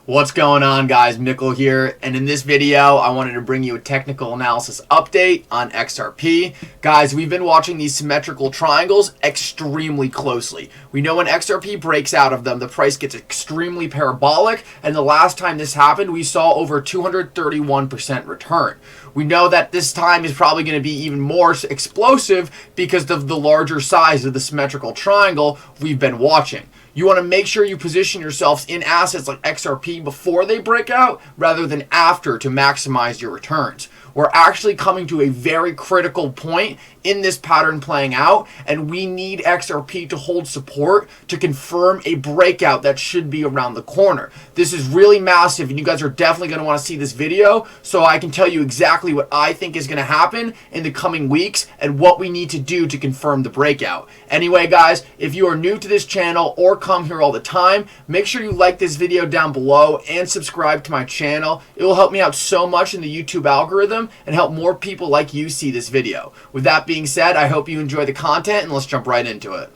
What's going on, guys? Mickle here, and in this video I wanted to bring you a technical analysis update on XRP. Guys, we've been watching these symmetrical triangles extremely closely. We know when XRP breaks out of them, the price gets extremely parabolic, and the last time this happened we saw over 231% return. We know that this time is probably going to be even more explosive because of the larger size of the symmetrical triangle we've been watching. You want to make sure you position yourselves in assets like XRP before they break out rather than after to maximize your returns. We're actually coming to a very critical point in this pattern playing out, and we need XRP to hold support to confirm a breakout that should be around the corner. This is really massive, and you guys are definitely going to want to see this video so I can tell you exactly what I think is going to happen in the coming weeks and what we need to do to confirm the breakout. Anyway, guys, if you are new to this channel or come here all the time, make sure you like this video down below and subscribe to my channel. It will help me out so much in the YouTube algorithm and help more people like you see this video. With that being said, I hope you enjoy the content, and let's jump right into it.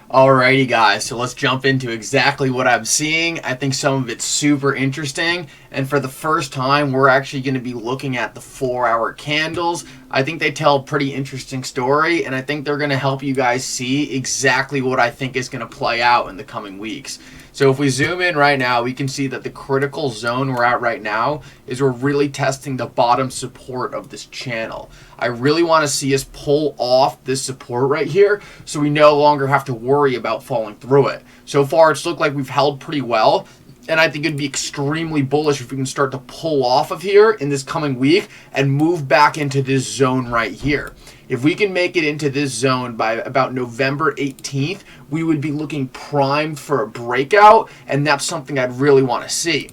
Alrighty, guys, so let's jump into exactly what I'm seeing. I think some of it's super interesting, and for the first time we're actually going to be looking at the 4-hour candles. I think they tell a pretty interesting story, and I think they're going to help you guys see exactly what I think is going to play out in the coming weeks. So if we zoom in right now, we can see that the critical zone we're at right now is we're really testing the bottom support of this channel. I really want to see us pull off this support right here so we no longer have to worry about falling through it. So far it's looked like we've held pretty well, and I think it'd be extremely bullish if we can start to pull off of here in this coming week and move back into this zone right here. If we can make it into this zone by about November 18th, we would be looking primed for a breakout, and that's something I'd really want to see.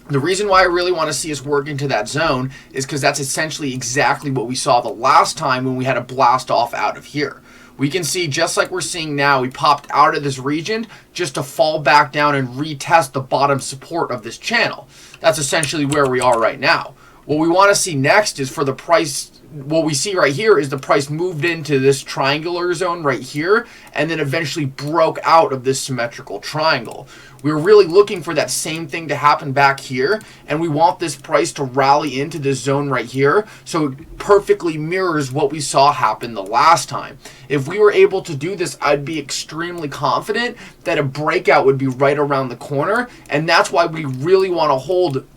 The reason why I really want to see us work into that zone is because that's essentially exactly what we saw the last time when we had a blast off out of here. We can see, just like we're seeing now, we popped out of this region just to fall back down and retest the bottom support of this channel. That's essentially where we are right now. What we want to see next is for the price. What we see right here is the price moved into this triangular zone right here and then eventually broke out of this symmetrical triangle. We're really looking for that same thing to happen back here, and we want this price to rally into this zone right here so it perfectly mirrors what we saw happen the last time. If we were able to do this, I'd be extremely confident that a breakout would be right around the corner, and that's why we really want to hold.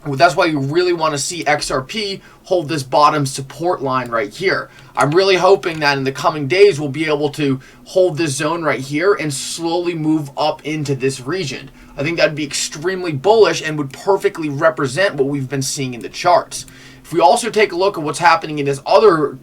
That's why you really want to see XRP hold this bottom support line right here. I'm really hoping that in the coming days we'll be able to hold this zone right here and slowly move up into this region. I think that'd be extremely bullish and would perfectly represent what we've been seeing in the charts. If we also take a look at what's happening in this other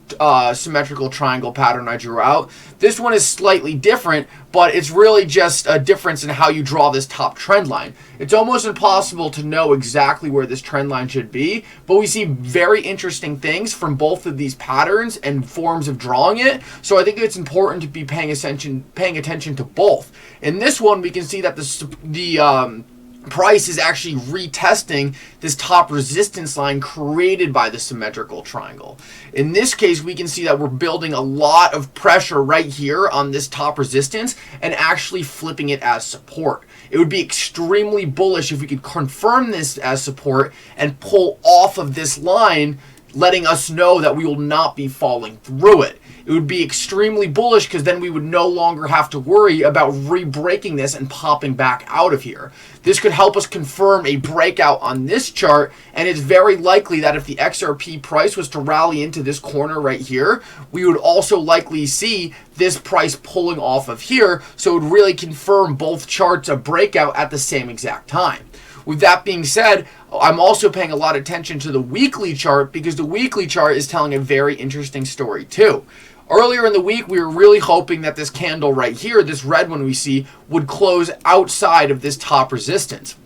symmetrical triangle pattern I drew out, this one is slightly different, but it's really just a difference in how you draw this top trend line. It's almost impossible to know exactly where this trend line should be, but we see very interesting things from both of these patterns and forms of drawing it, so I think it's important to be paying attention to both. In this one, we can see that the price is actually retesting this top resistance line created by the symmetrical triangle. In this case, we can see that we're building a lot of pressure right here on this top resistance and actually flipping it as support. It would be extremely bullish if we could confirm this as support and pull off of this line, letting us know that we will not be falling through it. It would be extremely bullish because then we would no longer have to worry about re-breaking this and popping back out of here. This could help us confirm a breakout on this chart, and it's very likely that if the XRP price was to rally into this corner right here, we would also likely see this price pulling off of here, so it would really confirm both charts a breakout at the same exact time. With that being said, I'm also paying a lot of attention to the weekly chart because the weekly chart is telling a very interesting story too. Earlier in the week, we were really hoping that this candle right here, this red one we see, would close outside of this top resistance.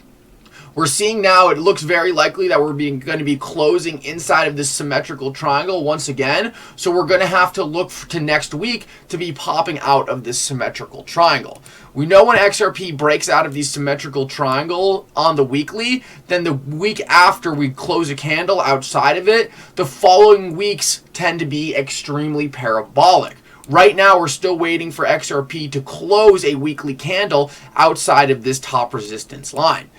We're seeing now it looks very likely that we're going to be closing inside of this symmetrical triangle once again. So we're going to have to look to next week to be popping out of this symmetrical triangle. We know when XRP breaks out of the symmetrical triangle on the weekly, then the week after we close a candle outside of it, the following weeks tend to be extremely parabolic. Right now, we're still waiting for XRP to close a weekly candle outside of this top resistance line.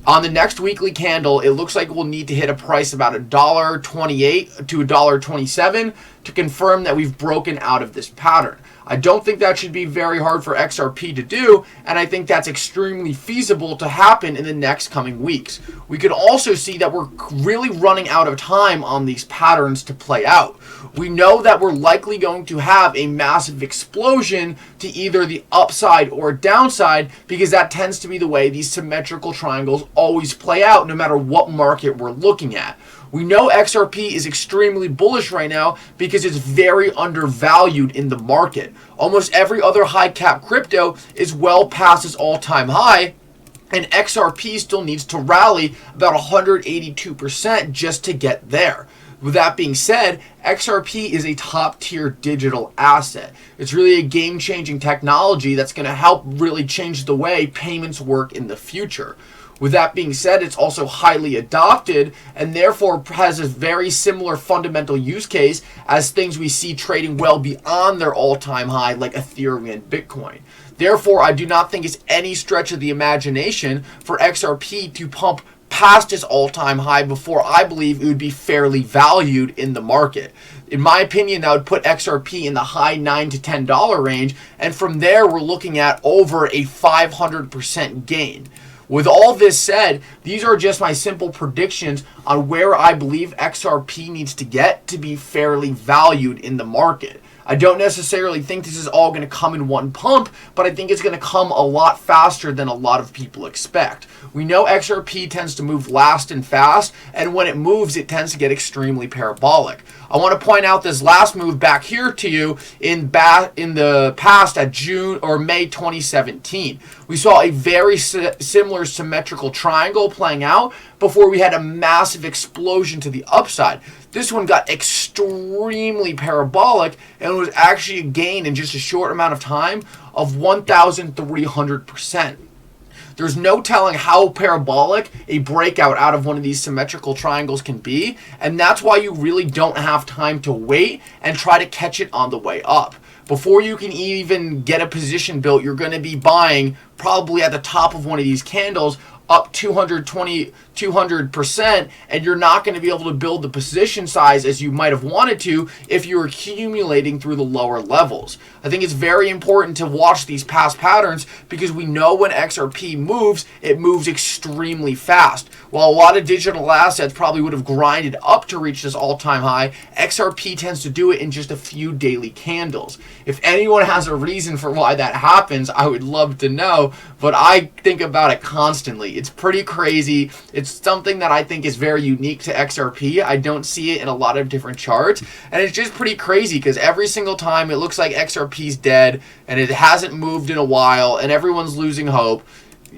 On the next weekly candle, it looks like we'll need to hit a price about $1.28 to $1.27 to confirm that we've broken out of this pattern. I don't think that should be very hard for XRP to do, and I think that's extremely feasible to happen in the next coming weeks. We could also see that we're really running out of time on these patterns to play out. We know that we're likely going to have a massive explosion to either the upside or downside, because that tends to be the way these symmetrical triangles always play out no matter what market we're looking at. We know XRP is extremely bullish right now because it's very undervalued in the market. Almost every other high cap crypto is well past its all-time high, and XRP still needs to rally about 182% just to get there. With that being said, XRP is a top tier digital asset. It's really a game-changing technology that's going to help really change the way payments work in the future. With that being said, it's also highly adopted and therefore has a very similar fundamental use case as things we see trading well beyond their all-time high like Ethereum and Bitcoin. Therefore, I do not think it's any stretch of the imagination for XRP to pump past its all-time high before I believe it would be fairly valued in the market. In my opinion, that would put XRP in the high $9 to $10 range, and from there we're looking at over a 500% gain. With all this said, these are just my simple predictions on where I believe XRP needs to get to be fairly valued in the market. I don't necessarily think this is all going to come in one pump, but I think it's going to come a lot faster than a lot of people expect. We know XRP tends to move last and fast, and when it moves, it tends to get extremely parabolic. I want to point out this last move back here to you in the past at June or May 2017. We saw a very similar symmetrical triangle playing out before we had a massive explosion to the upside. This one got extremely parabolic and was actually a gain in just a short amount of time of 1,300%. There's no telling how parabolic a breakout out of one of these symmetrical triangles can be, and that's why you really don't have time to wait and try to catch it on the way up. Before you can even get a position built, you're going to be buying probably at the top of one of these candles up 200%, and you're not going to be able to build the position size as you might have wanted to if you're accumulating through the lower levels. I think it's very important to watch these past patterns because we know when XRP moves, it moves extremely fast. While a lot of digital assets probably would have grinded up to reach this all-time high, XRP tends to do it in just a few daily candles. If anyone has a reason for why that happens, I would love to know, but I think about it constantly. It's pretty crazy. It's something that I think is very unique to XRP. I don't see it in a lot of different charts, and it's just pretty crazy because every single time it looks like XRP's dead and it hasn't moved in a while and everyone's losing hope,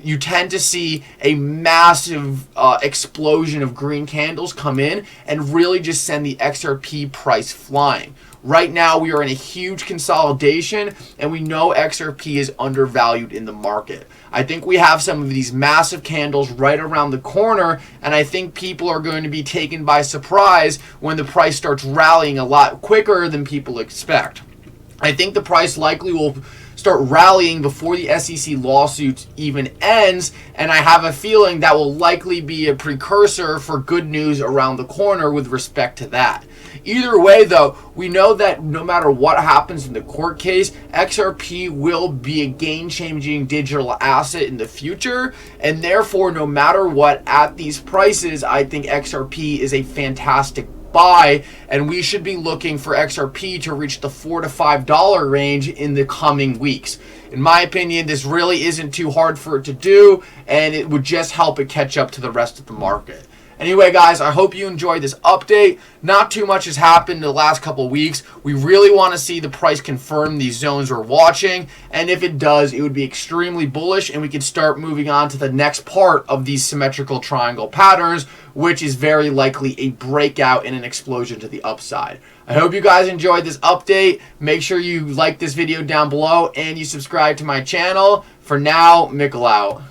you tend to see a massive explosion of green candles come in and really just send the XRP price flying. Right now, we are in a huge consolidation, and we know XRP is undervalued in the market. I think we have some of these massive candles right around the corner, and I think people are going to be taken by surprise when the price starts rallying a lot quicker than people expect. I think the price likely will start rallying before the SEC lawsuit even ends, and I have a feeling that will likely be a precursor for good news around the corner with respect to that. Either way, though, we know that no matter what happens in the court case, XRP will be a game-changing digital asset in the future, and therefore, no matter what, at these prices, I think XRP is a fantastic buy, and we should be looking for XRP to reach the $4 to $5 range in the coming weeks. In my opinion, this really isn't too hard for it to do, and it would just help it catch up to the rest of the market. Anyway, guys, I hope you enjoyed this update. Not too much has happened in the last couple of weeks. We really want to see the price confirm these zones we're watching, and if it does, it would be extremely bullish, and we could start moving on to the next part of these symmetrical triangle patterns, which is very likely a breakout and an explosion to the upside. I hope you guys enjoyed this update. Make sure you like this video down below and you subscribe to my channel. For now, Mickle out.